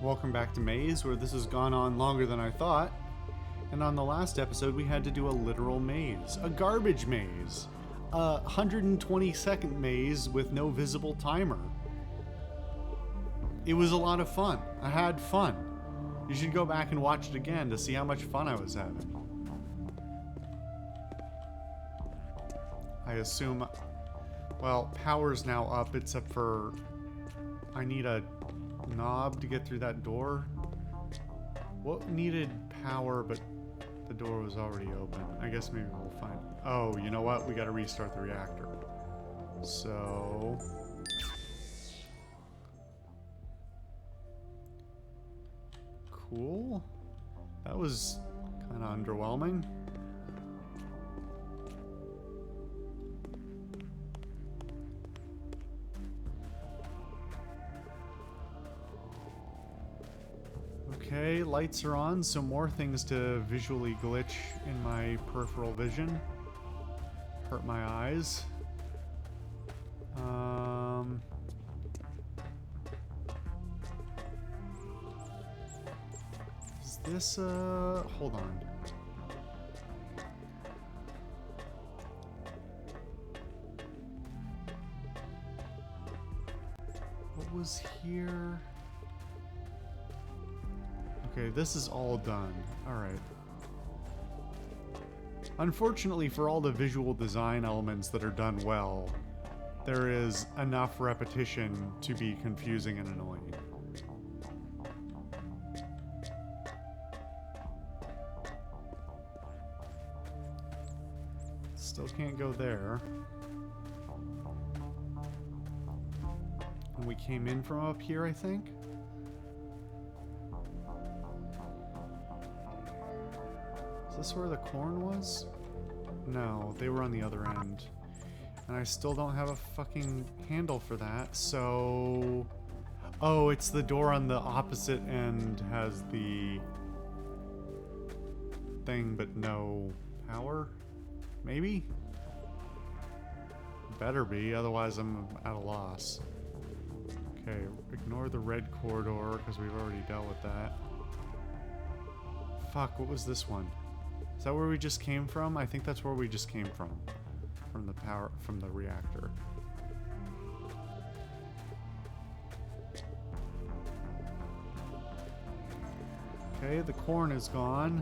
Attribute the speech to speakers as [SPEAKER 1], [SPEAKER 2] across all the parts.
[SPEAKER 1] Welcome back to Maize, where this has gone on longer than I thought. And on the last episode, we had to do a literal maze. A garbage maze. A 120-second maze with no visible timer. It was a lot of fun. I had fun. You should go back and watch it again to see how much fun I was having. I assume... Well, power's now up, except for... I need a knob to get through that door. What needed power, but the door was already open? I guess maybe we'll find... Oh, you know what? We gotta restart the reactor. So... Cool. That was kind of underwhelming. Okay, lights are on, so more things to visually glitch in my peripheral vision. Hurt my eyes. Is this, hold on. What was here? Okay, this is all done. Alright. Unfortunately, for all the visual design elements that are done well, there is enough repetition to be confusing and annoying. Still can't go there. And we came in from up here, I think? Is this where the corn was? No, they were on the other end. And I still don't have a fucking handle for that, so... Oh, it's the door on the opposite end has the... thing, but no power? Maybe? Better be, otherwise I'm at a loss. Okay, ignore the red corridor, because we've already dealt with that. Fuck, what was this one? Is that where we just came from? I think that's where we just came from. From the power, from the reactor. Okay, the corn is gone.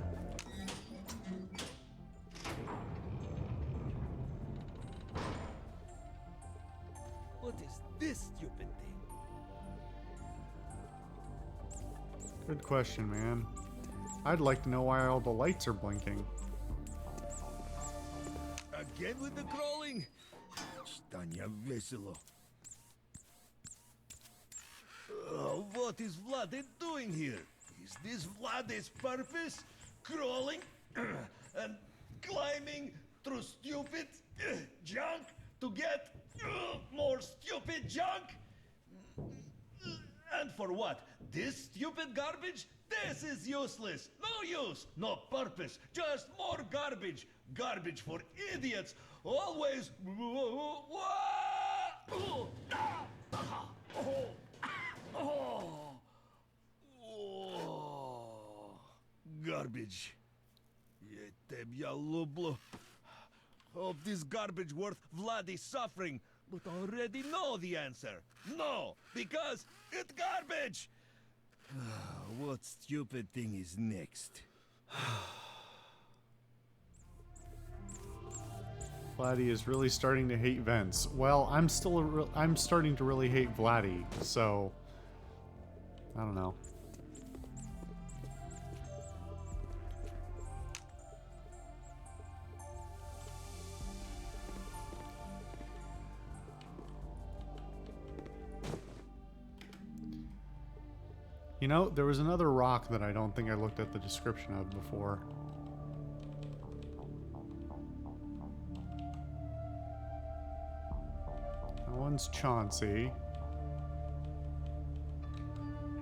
[SPEAKER 2] What is this stupid thing?
[SPEAKER 1] Good question, man. I'd like to know why all the lights are blinking.
[SPEAKER 2] Again with the crawling? Stania весело. What is Vlade doing here? Is this Vlade's purpose? Crawling and climbing through stupid junk to get more stupid junk? And for what? This stupid garbage? This is useless. No use, no purpose. Just more garbage. Garbage for idiots. Always. Garbage. Я люблю. Of this garbage worth Vlad suffering, but already know the answer. No, because it's garbage. What stupid thing is next?
[SPEAKER 1] Vladdy is really starting to hate vents. Well, I'm starting to really hate Vladdy, so I don't know. You know, there was another rock that I don't think I looked at the description of before. That one's Chauncey.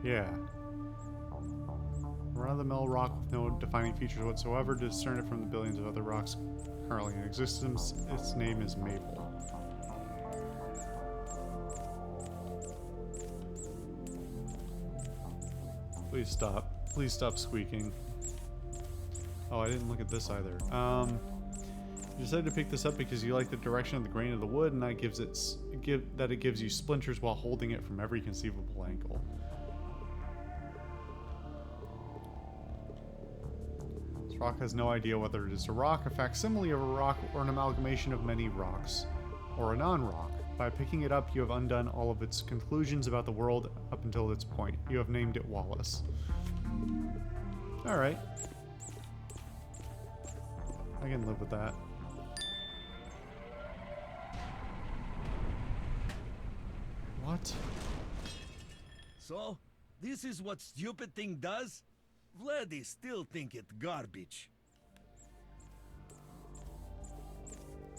[SPEAKER 1] Yeah. Run-of-the-mill rock with no defining features whatsoever. To discern it from the billions of other rocks currently in existence, its name is Maple. Please stop. Please stop squeaking. Oh, I didn't look at this either. You decided to pick this up because you like the direction of the grain of the wood, and that it gives you splinters while holding it from every conceivable angle. This rock has no idea whether it is a rock, a facsimile of a rock, or an amalgamation of many rocks, or a non-rock. By picking it up, you have undone all of its conclusions about the world up until its point. You have named it Wallace. Alright. I can live with that. What?
[SPEAKER 2] So, this is what stupid thing does? Vladdy still think it garbage.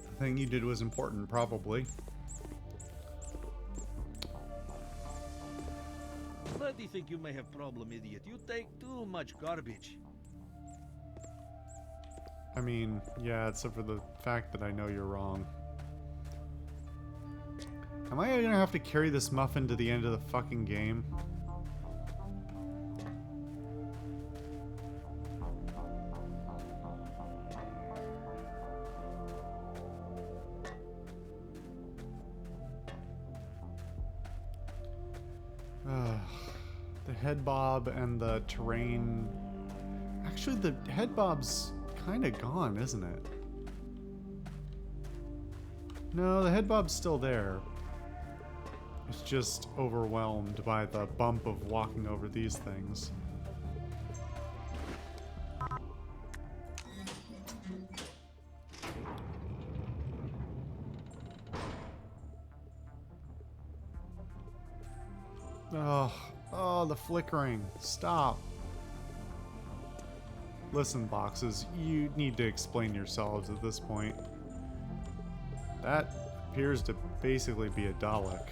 [SPEAKER 1] The thing you did was important, probably.
[SPEAKER 2] Vladdy think you may have problem, idiot. You take too much garbage.
[SPEAKER 1] I mean, yeah, except for the fact that I know you're wrong. Am I gonna have to carry this muffin to the end of the fucking game? The head bob and the terrain... Actually, the head bob's kind of gone, isn't it? No, the head bob's still there. It's just overwhelmed by the bump of walking over these things. Oh, the flickering. Stop. Listen, boxes, you need to explain yourselves at this point. That appears to basically be a Dalek.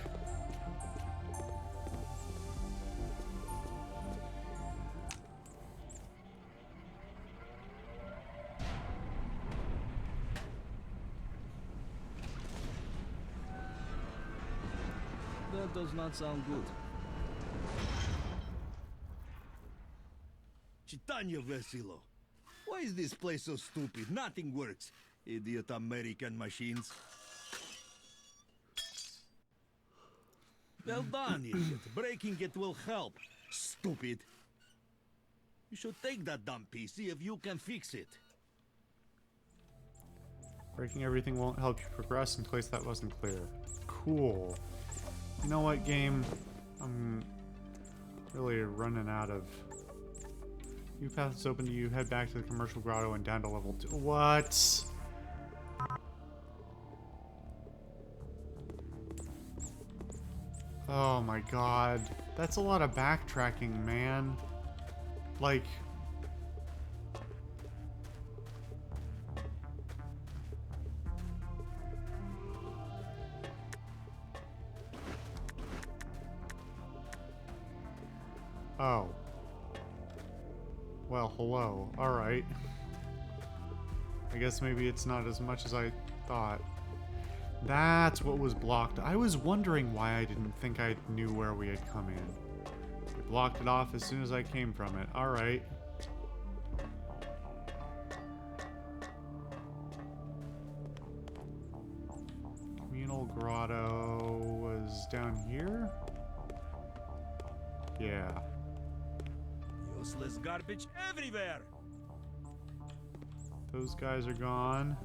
[SPEAKER 2] That does not sound good. Chitanya Vesilo. Why is this place so stupid? Nothing works. Idiot American machines. Well done, idiot. Breaking it will help. Stupid. You should take that dumb piece, see if you can fix it.
[SPEAKER 1] Breaking everything won't help you progress in place that wasn't clear. Cool. You know what, game? I'm really running out of... New path is open to you. Head back to the commercial grotto and down to level 2. What? Oh my god. That's a lot of backtracking, man. Like... Oh. Well, hello. Alright. I guess maybe it's not as much as I thought. That's what was blocked. I was wondering why I didn't think I knew where we had come in. We blocked it off as soon as I came from it. Alright. Communal grotto was down here? Yeah.
[SPEAKER 2] Useless garbage everywhere!
[SPEAKER 1] Those guys are gone.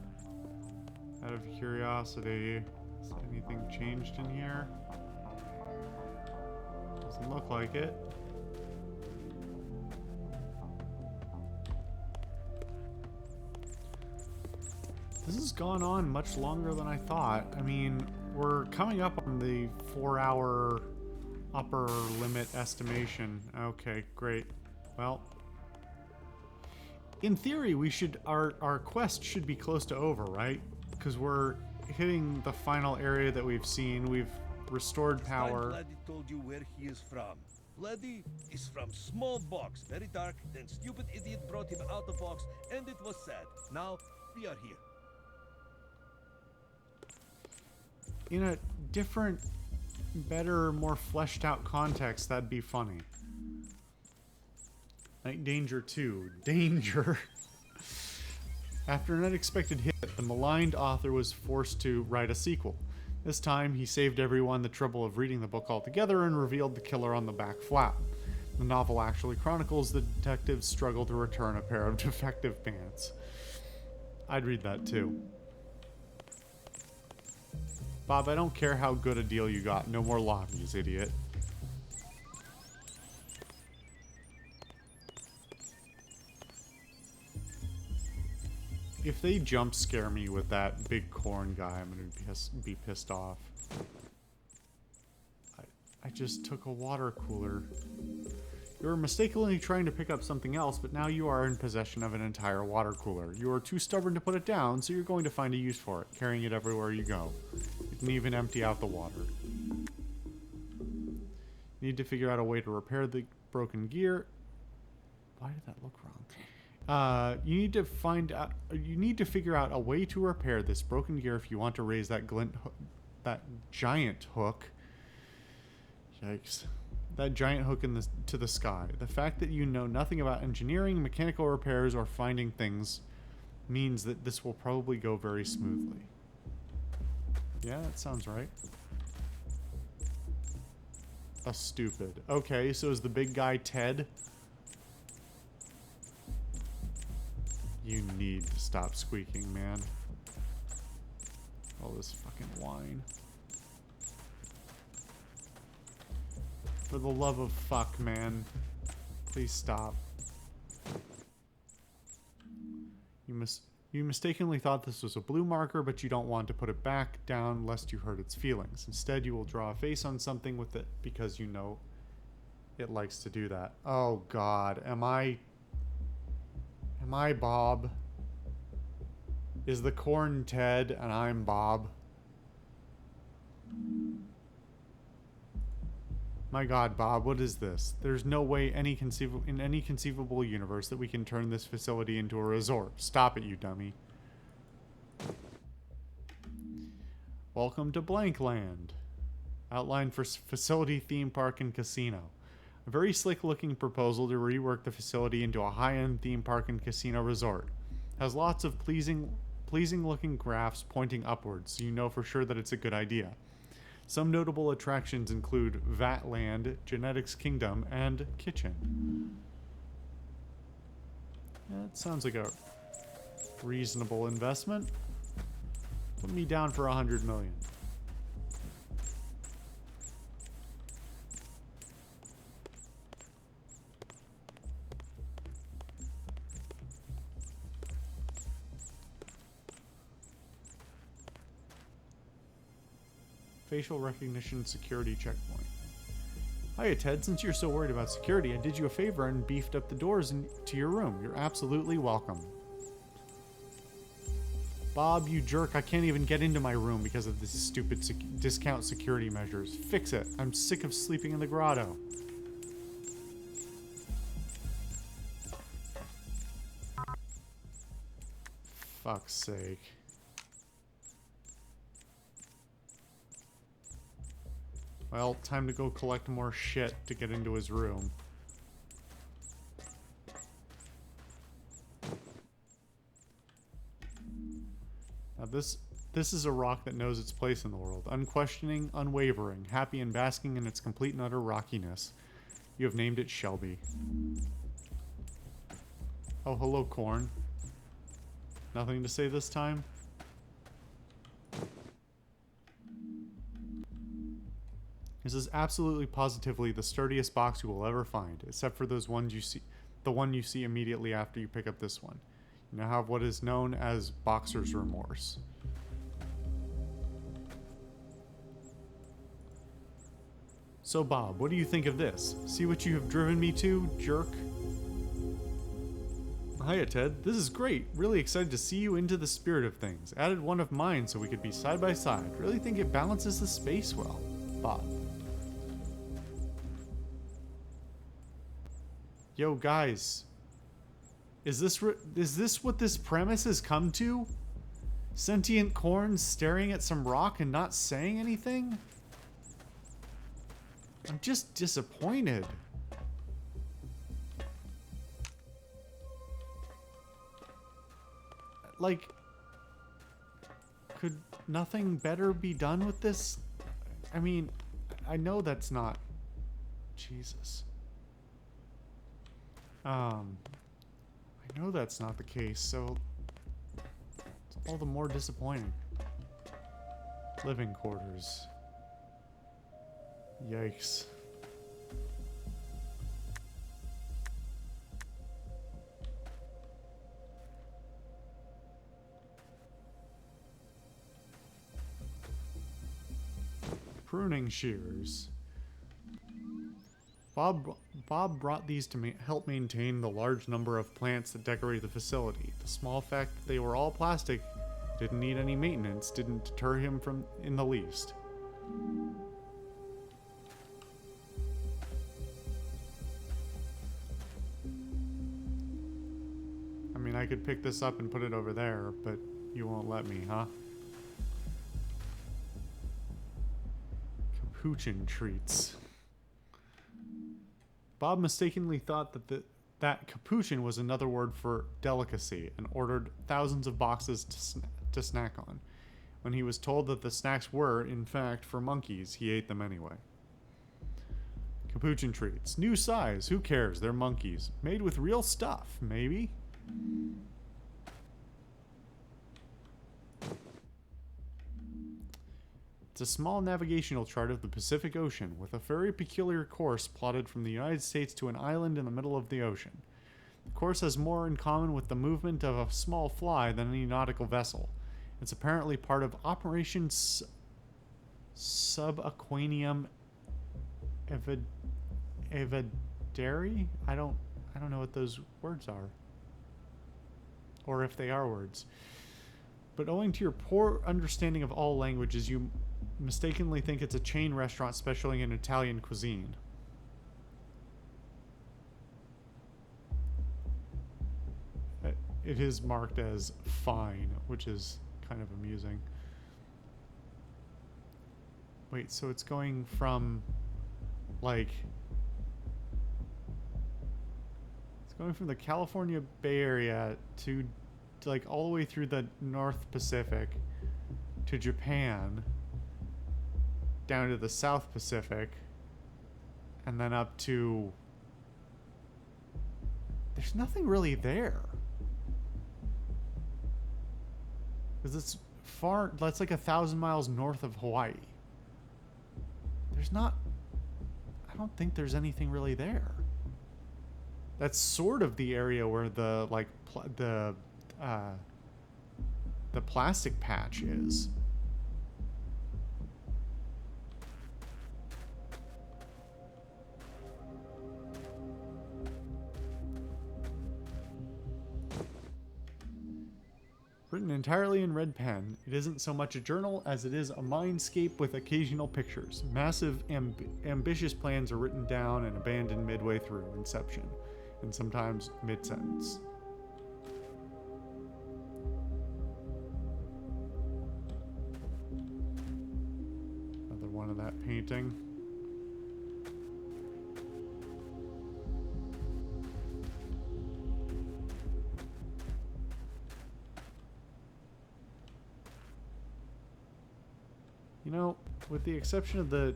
[SPEAKER 1] Out of curiosity, has anything changed in here? Doesn't look like it. This has gone on much longer than I thought. I mean, we're coming up on the 4-hour upper limit estimation. Okay, great. Well, in theory, we should our quest should be close to over, right? Because we're hitting the final area that we've seen. We've restored power.
[SPEAKER 2] Vladdy told you where he is from. Vladdy is from small box, very dark. Then stupid idiot brought him out the box, and it was sad. Now we are here.
[SPEAKER 1] In a different, better, more fleshed out context, that'd be funny. Night Danger 2. Danger. After an unexpected hit, the maligned author was forced to write a sequel. This time, he saved everyone the trouble of reading the book altogether and revealed the killer on the back flap. The novel actually chronicles the detective's struggle to return a pair of defective pants. I'd read that too. Bob, I don't care how good a deal you got. No more lobbies, idiot. If they jump scare me with that big corn guy, I'm gonna be pissed off. I just took a water cooler. You were mistakenly trying to pick up something else, but now you are in possession of an entire water cooler. You are too stubborn to put it down, so you're going to find a use for it, carrying it everywhere you go. You can even empty out the water. You need to figure out a way to repair the broken gear. Why did that look wrong? You need to figure out a way to repair this broken gear if you want to raise that giant hook. Yikes. That giant hook to the sky. The fact that you know nothing about engineering, mechanical repairs, or finding things means that this will probably go very smoothly. Yeah, that sounds right. A stupid. Okay, so is the big guy Ted? You need to stop squeaking, man. All this fucking whine. For the love of fuck, man. Please stop. You mistakenly thought this was a blue marker, but you don't want to put it back down lest you hurt its feelings. Instead, you will draw a face on something with it because you know it likes to do that. Oh god, am I Bob? Is the corn Ted and I'm Bob? My god, Bob, what is this? There's no way in any conceivable universe that we can turn this facility into a resort. Stop it, you dummy. Welcome to Blank Land. Outline for facility, theme park, and casino. A very slick-looking proposal to rework the facility into a high-end theme park and casino resort. Has lots of pleasing-looking graphs pointing upwards, so you know for sure that it's a good idea. Some notable attractions include Vatland, Genetics Kingdom, and Kitchen. That sounds like a reasonable investment. Put me down for 100 million. Facial recognition security checkpoint. Hiya, Ted. Since you're so worried about security, I did you a favor and beefed up the doors to your room. You're absolutely welcome. Bob, you jerk. I can't even get into my room because of this stupid discount security measures. Fix it. I'm sick of sleeping in the grotto. Fuck's sake. Well, time to go collect more shit to get into his room. Now this is a rock that knows its place in the world. Unquestioning, unwavering, happy and basking in its complete and utter rockiness. You have named it Shelby. Oh, hello, Corn. Nothing to say this time? This is absolutely positively the sturdiest box you will ever find, except for those ones you see, the one you see immediately after you pick up this one. You now have what is known as boxer's remorse. So Bob, what do you think of this? See what you have driven me to, jerk? Hiya, Ted. This is great. Really excited to see you into the spirit of things. Added one of mine so we could be side by side. Really think it balances the space well. Bob. Yo, guys. Is this what this premise has come to? Sentient corn staring at some rock and not saying anything? I'm just disappointed. like, could nothing better be done with this? I mean, I know that's not... Jesus. I know that's not the case, so it's all the more disappointing. Living quarters. Yikes. Pruning shears. Bob brought these to help maintain the large number of plants that decorate the facility. The small fact that they were all plastic, didn't need any maintenance, didn't deter him from in the least. I mean, I could pick this up and put it over there, but you won't let me, huh? Capuchin treats. Bob mistakenly thought that capuchin was another word for delicacy and ordered thousands of boxes to snack on. When he was told that the snacks were, in fact, for monkeys, he ate them anyway. Capuchin treats. New size. Who cares? They're monkeys. Made with real stuff, maybe? It's a small navigational chart of the Pacific Ocean with a very peculiar course plotted from the United States to an island in the middle of the ocean. The course has more in common with the movement of a small fly than any nautical vessel. It's apparently part of Operation Subaquanium Evadere? I don't know what those words are. Or if they are words. But owing to your poor understanding of all languages, you mistakenly think it's a chain restaurant specializing in Italian cuisine. It is marked as fine, which is kind of amusing. Wait, so it's going from, like... It's going from the California Bay Area to like, all the way through the North Pacific to Japan, down to the South Pacific, and then up to... There's nothing really there. Because it's far... That's like 1,000 miles north of Hawaii. There's not... I don't think there's anything really there. That's sort of the area where the, like, the plastic patch is. Written entirely in red pen, it isn't so much a journal as it is a mindscape with occasional pictures. Massive, ambitious plans are written down and abandoned midway through inception, and sometimes mid-sentence. Another one of that painting. You know, with the exception of the...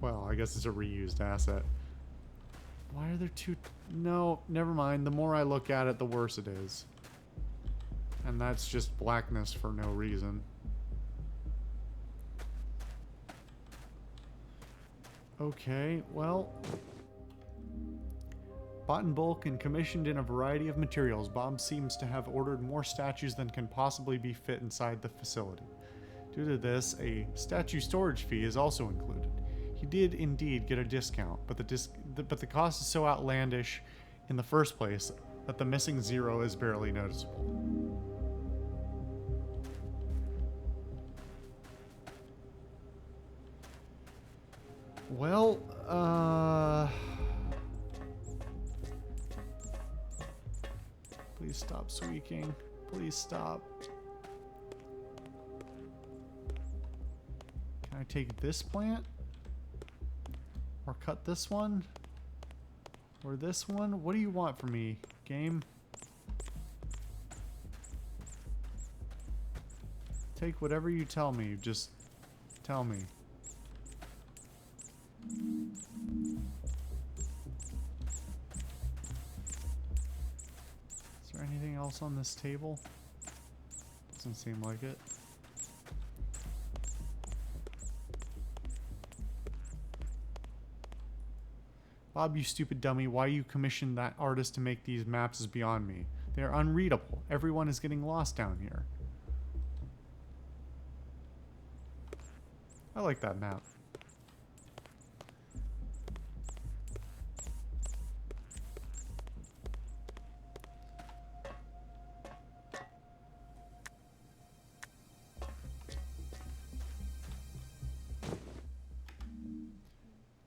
[SPEAKER 1] Well, I guess it's a reused asset. Why are there two... No, never mind. The more I look at it, the worse it is. And that's just blackness for no reason. Okay, well... Bought in bulk and commissioned in a variety of materials, Bob seems to have ordered more statues than can possibly be fit inside the facility. Due to this, a statue storage fee is also included. He did indeed get a discount, but the cost is so outlandish in the first place that the missing zero is barely noticeable. Well, please stop squeaking. Please stop. Can I take this plant? Or cut this one? Or this one? What do you want from me, game? take whatever you tell me. Just tell me. Is there anything else on this table? Doesn't seem like it. Bob, you stupid dummy, why you commissioned that artist to make these maps is beyond me. They are unreadable. Everyone is getting lost down here. I like that map.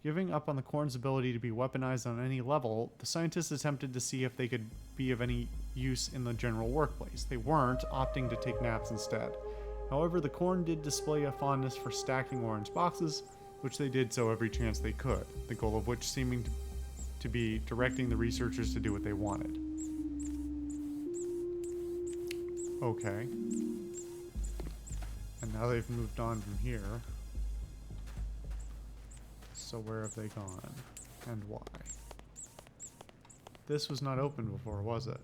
[SPEAKER 1] Giving up on the corn's ability to be weaponized on any level, the scientists attempted to see if they could be of any use in the general workplace. They weren't, opting to take naps instead. However, the corn did display a fondness for stacking orange boxes, which they did so every chance they could, the goal of which seeming to be directing the researchers to do what they wanted. Okay. And now they've moved on from here. So where have they gone? And why? This was not open before, was it?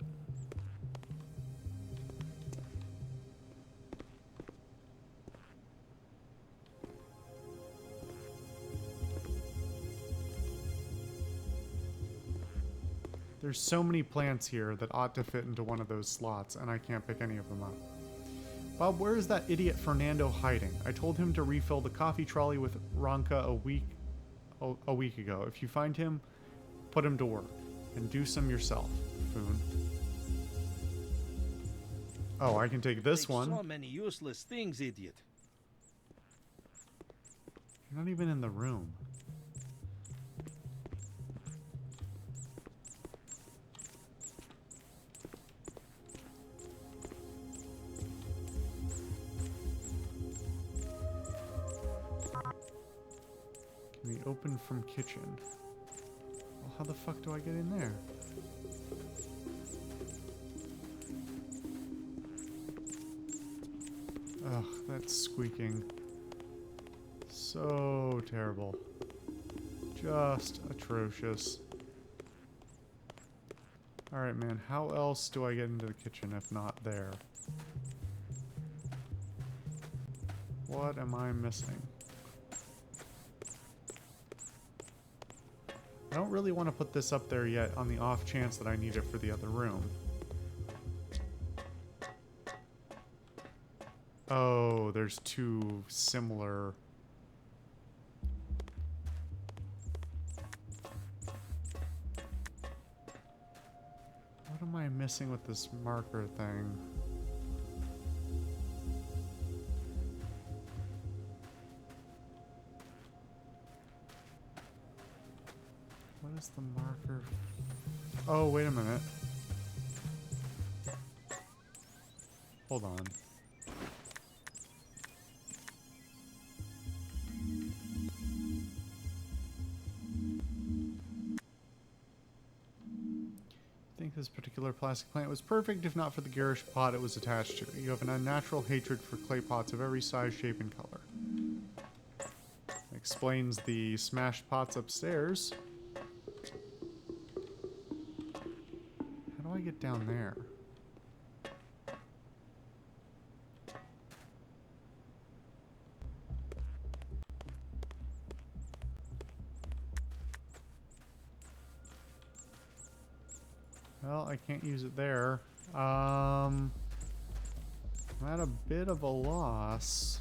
[SPEAKER 1] There's so many plants here that ought to fit into one of those slots, and I can't pick any of them up. Bob, where is that idiot Fernando hiding? I told him to refill the coffee trolley with Ronca a week ago. If you find him, put him to work. And do some yourself, Foon. Oh, I can take this one.
[SPEAKER 2] So many useless things, idiot.
[SPEAKER 1] You're not even in the room. Can we open from kitchen? Well, how the fuck do I get in there? Ugh, that's squeaking. So terrible. Just atrocious. Alright, man, how else do I get into the kitchen if not there? What am I missing? I don't really want to put this up there yet on the off chance that I need it for the other room. Oh, there's two similar... What am I missing with this marker thing? What is the marker? Oh, wait a minute. Hold on. I think this particular plastic plant was perfect if not for the garish pot it was attached to. You have an unnatural hatred for clay pots of every size, shape, and color. Explains the smashed pots upstairs. How do I get down there? Well, I can't use it there. I'm at a bit of a loss.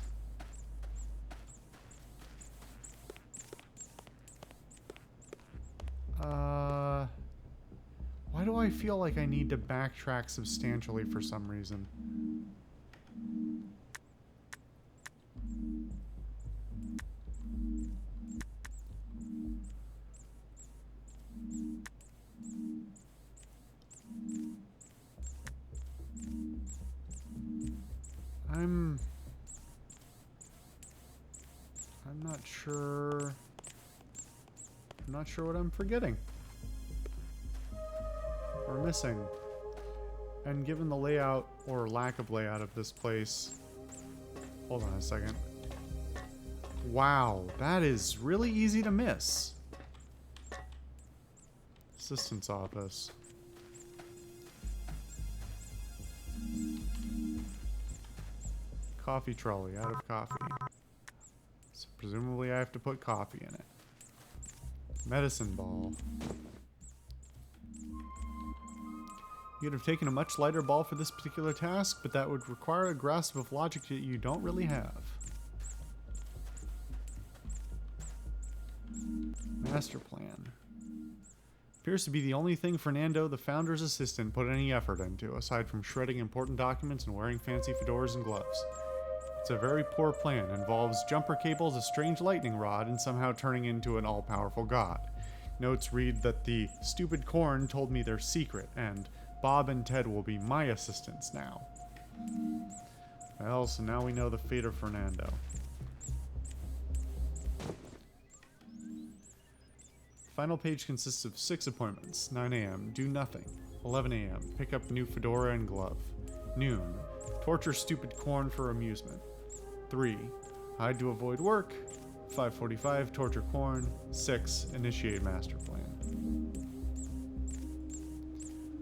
[SPEAKER 1] Why do I feel like I need to backtrack substantially for some reason? I'm not sure what I'm forgetting or missing. And given the layout or lack of layout of this place, Hold on a second. Wow, that is really easy to miss. Assistant's office. Coffee trolley, out of coffee. So presumably I have to put coffee in it. Medicine ball. You'd have taken a much lighter ball for this particular task, but that would require a grasp of logic that you don't really have. Master plan. Appears to be the only thing Fernando, the founder's assistant, put any effort into, aside from shredding important documents and wearing fancy fedoras and gloves. It's a very poor plan. Involves jumper cables, a strange lightning rod, and somehow turning into an all-powerful god. Notes read that the stupid corn told me their secret, and Bob and Ted will be my assistants now. Well, so now we know the fate of Fernando. Final page consists of 6 appointments. 9 a.m. Do nothing. 11 a.m. Pick up new fedora and glove. Noon. Torture stupid corn for amusement. 3. Hide to avoid work. 5:45. Torture corn. 6. Initiate master plan.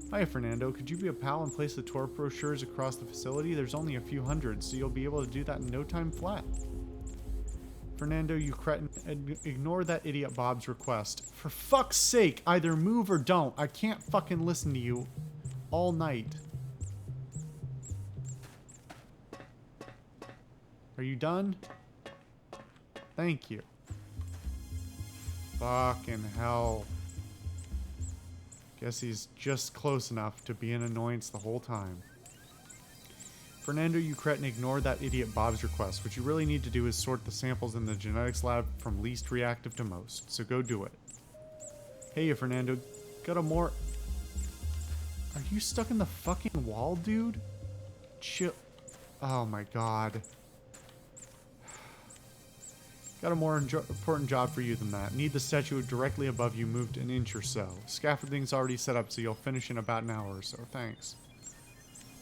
[SPEAKER 1] Hi, Fernando. Could you be a pal and place the tour brochures across the facility? There's only a few hundred, so you'll be able to do that in no time flat. Fernando, you cretin. Ignore that idiot Bob's request. For fuck's sake, either move or don't. I can't fucking listen to you all night. Are you done? Thank you. Fucking hell. Guess he's just close enough to be an annoyance the whole time. Fernando, you cretin, ignore that idiot Bob's request. What you really need to do is sort the samples in the genetics lab from least reactive to most. So go do it. Hey, Fernando, got a more... Are you stuck in the fucking wall, dude? Chill. Oh my god. Got a more important job for you than that. Need the statue directly above you moved an inch or so. Scaffolding's already set up, so you'll finish in about an hour or so. Thanks.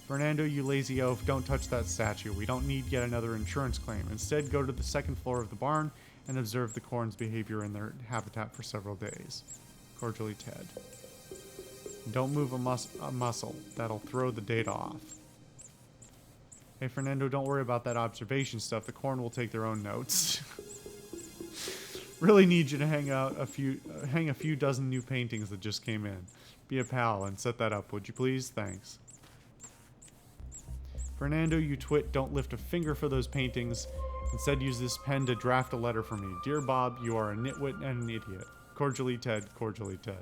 [SPEAKER 1] Fernando, you lazy oaf, don't touch that statue. We don't need yet another insurance claim. Instead, go to the second floor of the barn and observe the corn's behavior in their habitat for several days. Cordially, Ted. Don't move a muscle. That'll throw the data off. Hey, Fernando, don't worry about that observation stuff. The corn will take their own notes. Really need you to hang a few dozen new paintings that just came in. Be a pal and set that up, would you please? Thanks. Fernando, you twit, don't lift a finger for those paintings. Instead, use this pen to draft a letter for me. Dear Bob, you are a nitwit and an idiot. Cordially, Ted. Cordially, Ted.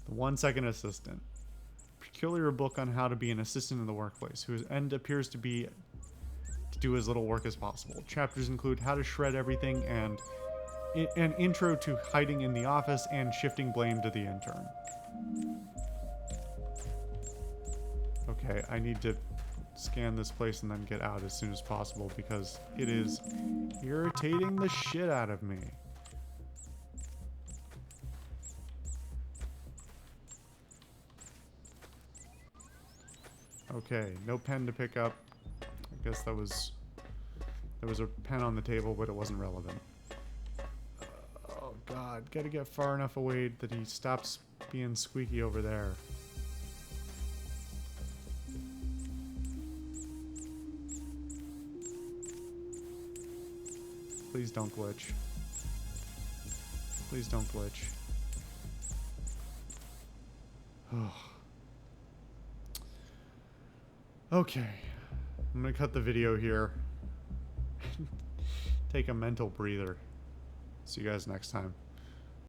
[SPEAKER 1] The 1-second assistant. Peculiar book on how to be an assistant in the workplace, whose end appears to be to do as little work as possible. Chapters include how to shred everything and an intro to hiding in the office and shifting blame to the intern. Okay, I need to scan this place and then get out as soon as possible because it is irritating the shit out of me. Okay, no pen to pick up. I guess there was a pen on the table, but it wasn't relevant. Oh god, gotta get far enough away that he stops being squeaky over there. Please don't glitch. Please don't glitch. Okay. I'm gonna cut the video here. Take a mental breather. See you guys next time.